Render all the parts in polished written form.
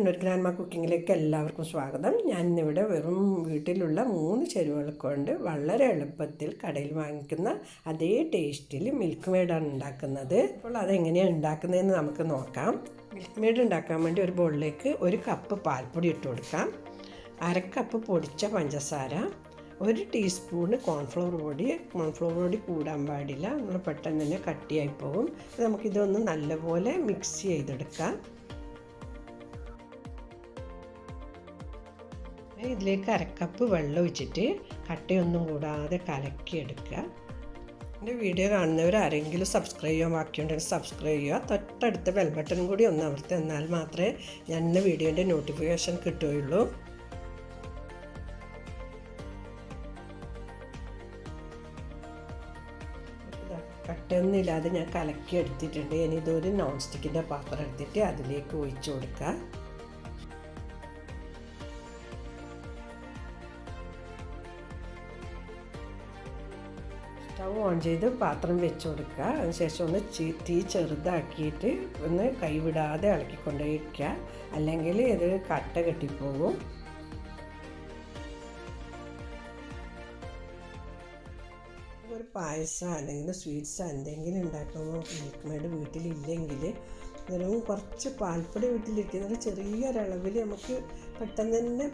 Kannur grandma കുക്കിങ്ങിലേക്ക് എല്ലാവർക്കും സ്വാഗതം. ഞാനിന്നിവിടെ വെറും വീട്ടിലുള്ള 3 ചേരുവകൾ കൊണ്ട് വളരെ എളുപ്പത്തിൽ കടയിൽ വാങ്ങിക്കുന്ന അതേ ടേസ്റ്റിൽ മിൽക്ക് മെയ്ഡാണ് ഉണ്ടാക്കുന്നത്. അപ്പോൾ അതെങ്ങനെയാണ് ഉണ്ടാക്കുന്നതെന്ന് നമുക്ക് നോക്കാം. മിൽക്ക് മെയ്ഡ് ഉണ്ടാക്കാൻ വേണ്ടി ഒരു ബൗളിലേക്ക് 1 കപ്പ് പാൽപ്പൊടി ഇട്ട് കൊടുക്കാം. 1/2 കപ്പ് പൊടിച്ച പഞ്ചസാര, 1 ടീസ്പൂണ് കോൺഫ്ലവർ പൊടി കൂടാൻ പാടില്ല, നമ്മൾ പെട്ടെന്ന് തന്നെ കട്ടിയായി പോകും. നമുക്കിതൊന്ന് നല്ലപോലെ മിക്സ് ചെയ്തെടുക്കാം. ഇതിലേക്ക് 1/2 കപ്പ് വെള്ളം ഒഴിച്ചിട്ട് കട്ടയൊന്നും കൂടാതെ കലക്കിയെടുക്കുക. എൻ്റെ വീഡിയോ കാണുന്നവർ ആരെങ്കിലും സബ്സ്ക്രൈബ് ചെയ്യാൻ ബാക്കിയുണ്ടെങ്കിൽ സബ്സ്ക്രൈബ് ചെയ്യുക. തൊട്ടടുത്ത ബെൽ ബട്ടൺ കൂടി ഒന്ന് അമർത്തി, എന്നാൽ മാത്രമേ ഞാൻ വീഡിയോൻ്റെ നോട്ടിഫിക്കേഷൻ കിട്ടുകയുള്ളൂ. കട്ടയൊന്നും ഇല്ലാതെ ഞാൻ കലക്കി എടുത്തിട്ടുണ്ട്. ഇനി ഇതൊരു നോൺ സ്റ്റിക്കിൻ്റെ പാത്രം എടുത്തിട്ട് അതിലേക്ക് ഒഴിച്ചു കൊടുക്കുക. സ്റ്റൗ ഓൺ ചെയ്ത് പാത്രം വെച്ച് കൊടുക്കുക. അതിനുശേഷം ഒന്ന് തീ ചെറുതാക്കിയിട്ട് ഒന്ന് കൈവിടാതെ ഇളക്കിക്കൊണ്ടേയിരിക്കുക, അല്ലെങ്കിൽ ഇത് കട്ട കെട്ടിപ്പോകും. ഒരു പായസം അല്ലെങ്കിൽ സ്വീറ്റ്സ് എന്തെങ്കിലും ഉണ്ടാക്കുമ്പോൾ മിൽക്ക് മെയ്ഡ് വീട്ടിലില്ലെങ്കിൽ വെറും കുറച്ച് പാൽപ്പൊടി വീട്ടിലിരിക്കുന്ന ചെറിയൊരളവിൽ നമുക്ക് പെട്ടെന്ന് തന്നെ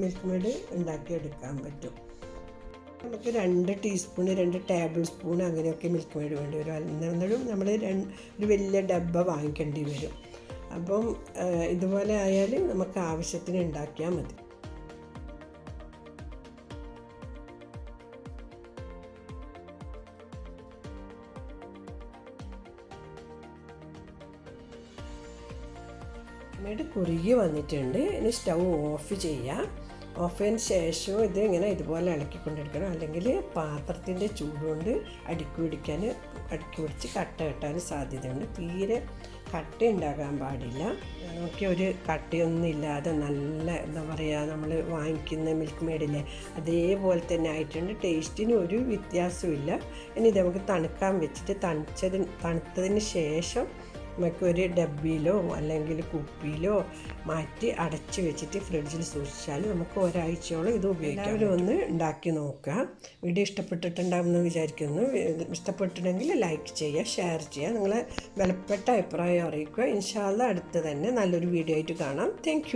മിൽക്ക് മെയ്ഡ് ഉണ്ടാക്കിയെടുക്കാൻ പറ്റും. നമുക്ക് 2 ടീസ്പൂണ് 2 ടേബിൾ സ്പൂൺ അങ്ങനെയൊക്കെ മിൽക്ക് മെയ്ഡ് വേണ്ടി വരും. എന്നാലും നമ്മൾ ഒരു വലിയ ഡബ്ബ വാങ്ങിക്കേണ്ടി വരും. അപ്പം ഇതുപോലെ ആയാൽ നമുക്ക് ആവശ്യത്തിന് ഉണ്ടാക്കിയാൽ മതി. മെയ്ഡ് കുറുകി വന്നിട്ടുണ്ട്. ഇനി സ്റ്റൗ ഓഫ് ചെയ്യാം. ഓഫ് ചെയ്തതിന് ശേഷം ഇതുപോലെ ഇളക്കിക്കൊണ്ടിരിക്കണം, അല്ലെങ്കിൽ പാത്രത്തിൻ്റെ ചൂടുകൊണ്ട് അടുക്കി പിടിച്ച് കട്ട കെട്ടാൻ സാധ്യതയുണ്ട്. തീരെ കട്ട ഉണ്ടാകാൻ പാടില്ല. നമുക്ക് ഒരു കട്ടയൊന്നും ഇല്ലാതെ നല്ല എന്താ പറയുക, നമ്മൾ വാങ്ങിക്കുന്ന മിൽക്ക് മെയ്ഡില്ലേ അതേപോലെ തന്നെ ആയിട്ടുണ്ട്. ടേസ്റ്റിന് ഒരു വ്യത്യാസമില്ല. ഇനി ഇത് നമുക്ക് തണുക്കാൻ വെച്ചിട്ട് തണുത്തതിന് ശേഷം നമുക്കൊരു ഡബ്ബിയിലോ അല്ലെങ്കിൽ കുപ്പിയിലോ മാറ്റി അടച്ച് വെച്ചിട്ട് ഫ്രിഡ്ജിൽ സൂക്ഷിച്ചാൽ നമുക്ക് ഒരാഴ്ചയോളം ഇത് ഉപയോഗിക്കാം. എല്ലാവരും ഒന്ന് ഉണ്ടാക്കി നോക്കുക. വീഡിയോ ഇഷ്ടപ്പെട്ടിട്ടുണ്ടാകുമെന്ന് വിചാരിക്കുന്നു. ഇഷ്ടപ്പെട്ടിട്ടുണ്ടെങ്കിൽ ലൈക്ക് ചെയ്യുക, ഷെയർ ചെയ്യുക, നിങ്ങളെ വിലപ്പെട്ട അഭിപ്രായം അറിയിക്കുക. ഇൻഷാ അല്ലാഹ് അടുത്ത് തന്നെ നല്ലൊരു വീഡിയോ ആയിട്ട് കാണാം. താങ്ക്